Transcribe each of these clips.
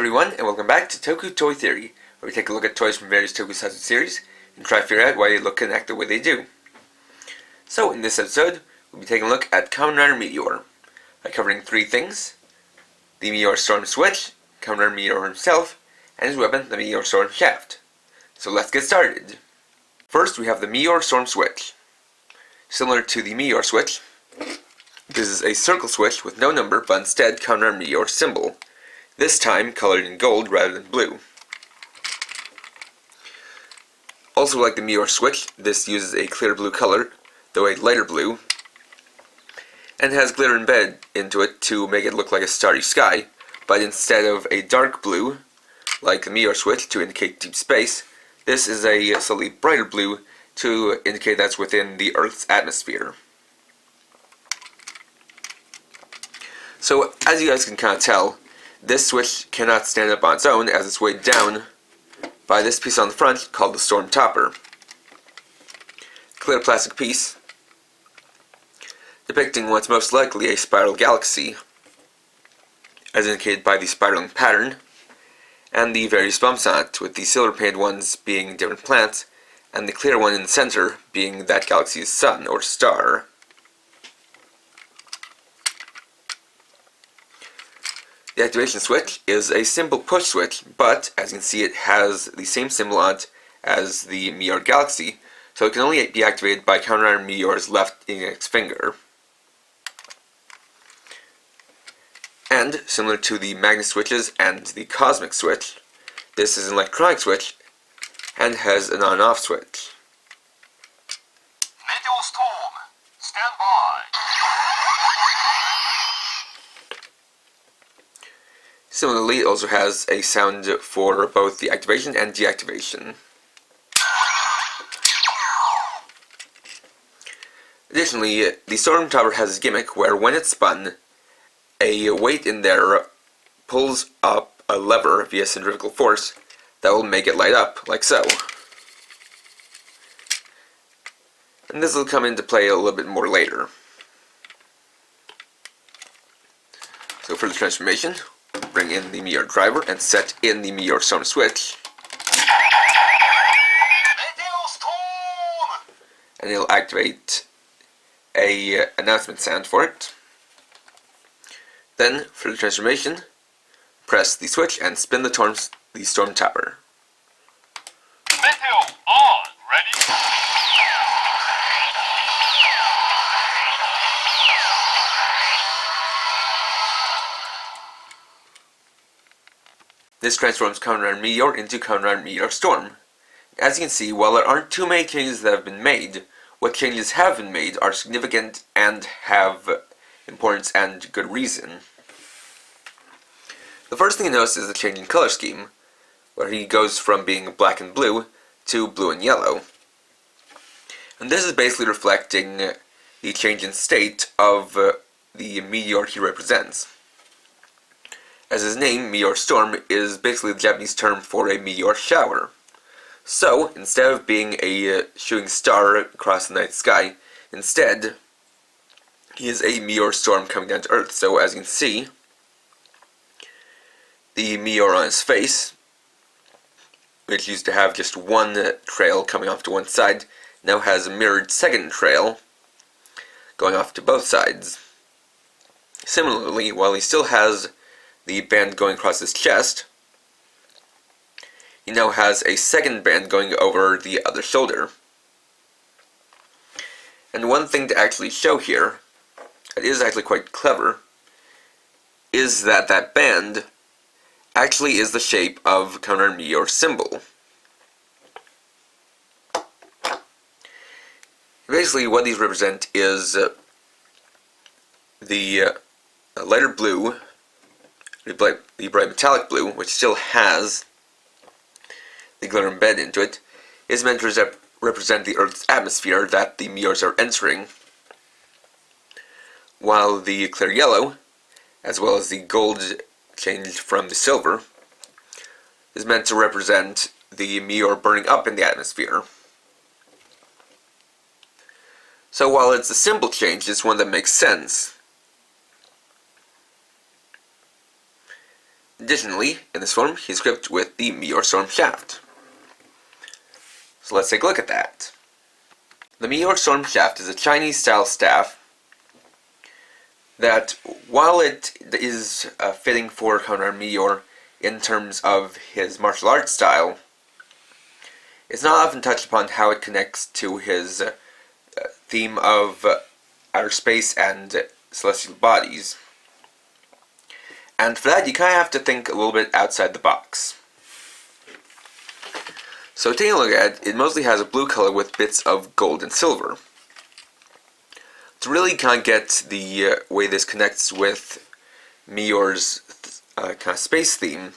everyone, and welcome back to Toku Toy Theory, where we take a look at toys from various tokusatsu series and try to figure out why they look and act the way they do. So, in this episode, we'll be taking a look at Kamen Rider Meteor by covering three things: the Meteor Storm switch, Kamen Rider Meteor himself, and his weapon, the Meteor Storm shaft. So let's get started. First, we have the Meteor Storm switch. Similar to the Meteor switch, this is a circle switch with no number, but instead Kamen Rider Meteor symbol, this time colored in gold rather than blue. Also, like the Meteor switch, this uses a clear blue color, though a lighter blue, and has glitter embedded into it to make it look like a starry sky, but instead of a dark blue, like the Meteor switch to indicate deep space, this is a slightly brighter blue to indicate that's within the Earth's atmosphere. So, as you guys can kind of tell, this switch cannot stand up on its own as it's weighed down by this piece on the front called the Storm Topper. Clear plastic piece depicting what's most likely a spiral galaxy, as indicated by the spiraling pattern, and the various bumps on it, with the silver painted ones being different planets, and the clear one in the center being that galaxy's sun or star. The activation switch is a simple push switch, but as you can see, it has the same symbol on it as the Meteor Galaxy, so it can only be activated by Kamen Rider Meteor's left index finger. And, similar to the magnet switches and the cosmic switch, this is an electronic switch and has an on-off switch. Meteor Storm, stand by. Similarly, it also has a sound for both the activation and deactivation. Additionally, the Storm Topper has a gimmick where when it's spun, a weight in there pulls up a lever via centrifugal force that will make it light up, like so. And this will come into play a little bit more later. So for the transformation, bring in the Meteor driver and set in the Meteor Storm switch. Meteor Storm! And it'll activate a announcement sound for it. Then, for the transformation, press the switch and spin the Storm Topper. Meteor on, ready? This transforms Kamen Rider Meteor into Kamen Rider Meteor Storm. As you can see, while there aren't too many changes that have been made, what changes have been made are significant and have importance and good reason. The first thing you notice is the change in color scheme, where he goes from being black and blue to blue and yellow. And this is basically reflecting the change in state of the meteor he represents, as his name, Meteor Storm, is basically the Japanese term for a meteor shower. So, instead of being a shooting star across the night sky, instead, he is a meteor storm coming down to Earth. So, as you can see, the meteor on his face, which used to have just one trail coming off to one side, now has a mirrored second trail going off to both sides. Similarly, while he still has the band going across his chest, he now has a second band going over the other shoulder. And one thing to actually show here, that is actually quite clever, is that that band actually is the shape of Kamen Rider Meteor's symbol. Basically, what these represent is the lighter blue, the bright metallic blue, which still has the glitter embedded into it, is meant to represent the Earth's atmosphere that the meteors are entering, while the clear yellow, as well as the gold changed from the silver, is meant to represent the meteor burning up in the atmosphere. So while it's a simple change, it's one that makes sense. Additionally, in this form, he's equipped with the Meteor Storm shaft. So let's take a look at that. The Meteor Storm shaft is a Chinese-style staff that, while it is fitting for Kamen Rider Meteor in terms of his martial arts style, it's not often touched upon how it connects to his theme of outer space and celestial bodies. And for that, you kind of have to think a little bit outside the box. So taking a look at it, it mostly has a blue color with bits of gold and silver. To really kind of get the way this connects with Meteor's kind of space theme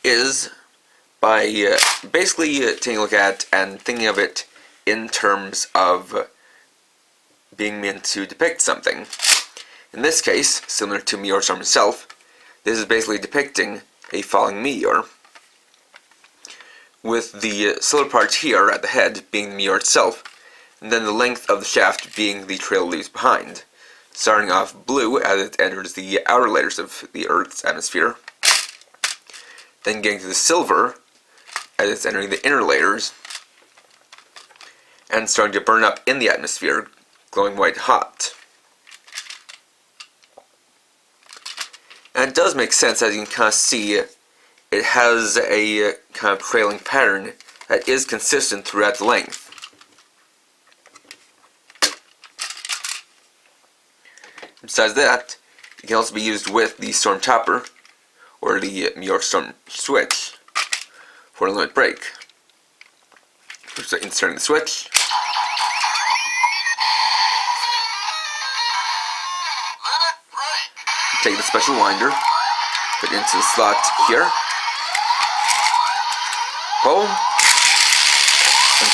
is by basically taking a look at and thinking of it in terms of being meant to depict something. In this case, similar to Meteor Storm itself, this is basically depicting a falling meteor, with the silver part here at the head being the meteor itself, and then the length of the shaft being the trail it leaves behind, starting off blue as it enters the outer layers of the Earth's atmosphere, then getting to the silver as it's entering the inner layers, and starting to burn up in the atmosphere, glowing white hot. And it does make sense, as you can kind of see, it has a kind of trailing pattern that is consistent throughout the length. Besides that, it can also be used with the Storm Chopper, or the Meteor Storm switch, for a limit break. First, inserting the switch. Take the special winder, put it into the slot here, pull, and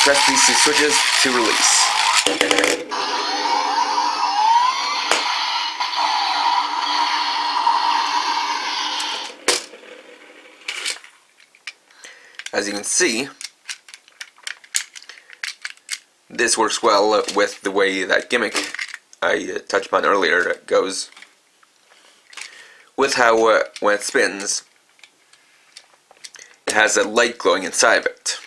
press these two switches to release. As you can see, this works well with the way that gimmick I touched upon earlier goes, with how when it spins, it has a light glowing inside of it.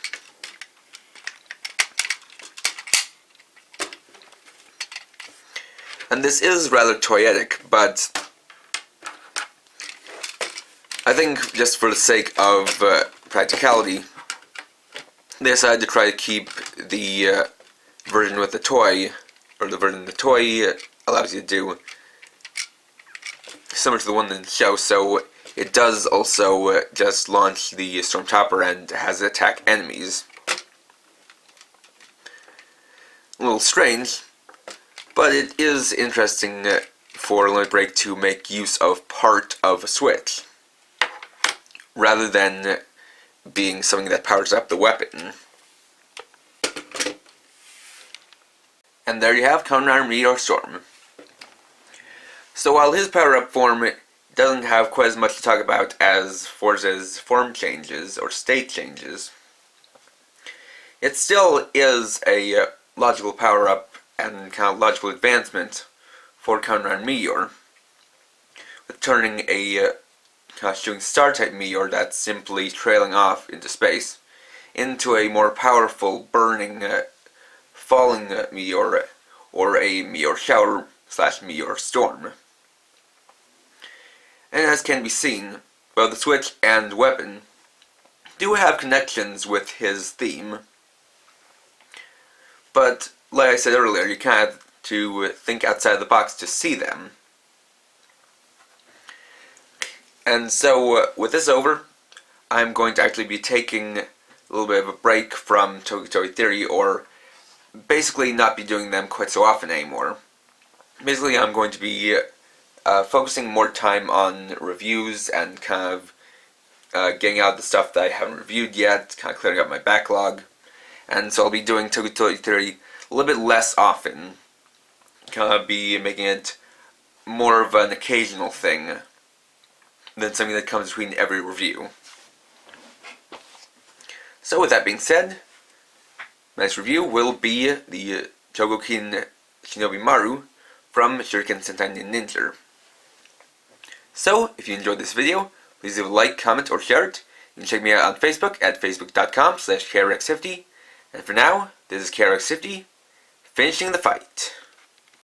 And this is rather toyetic, but I think just for the sake of practicality, they decided to try to keep the version with the toy, or the version the toy allows you to do, similar to the one in the show, so it does also just launch the Storm Chopper and has it attack enemies. A little strange, but it is interesting for Limit Break to make use of part of a switch, rather than being something that powers up the weapon. And there you have Kamen Rider Meteor Storm. So while his power-up form doesn't have quite as much to talk about as Forza's form changes or state changes, it still is a logical power-up and kind of logical advancement for Kamen Rider Meteor, with turning a kind of shooting star-type meteor that's simply trailing off into space into a more powerful, burning, falling meteor, or a meteor shower / meteor storm. And as can be seen, both the switch and weapon do have connections with his theme, but like I said earlier, you kind of have to think outside the box to see them. And so, with this over, I'm going to actually be taking a little bit of a break from Toku Theory, or basically not be doing them quite so often anymore. Basically, I'm going to be focusing more time on reviews and kind of getting out the stuff that I haven't reviewed yet, kind of clearing up my backlog. And so I'll be doing Toku Theory a little bit less often, kind of be making it more of an occasional thing than something that comes between every review. So with that being said, my next review will be the Chogokin Shinobi Maru from Shuriken Sentai Ninja. So, if you enjoyed this video, please leave a like, comment, or share it. You can check me out on Facebook at facebook.com/KRX50. And for now, this is KRX50, finishing the fight.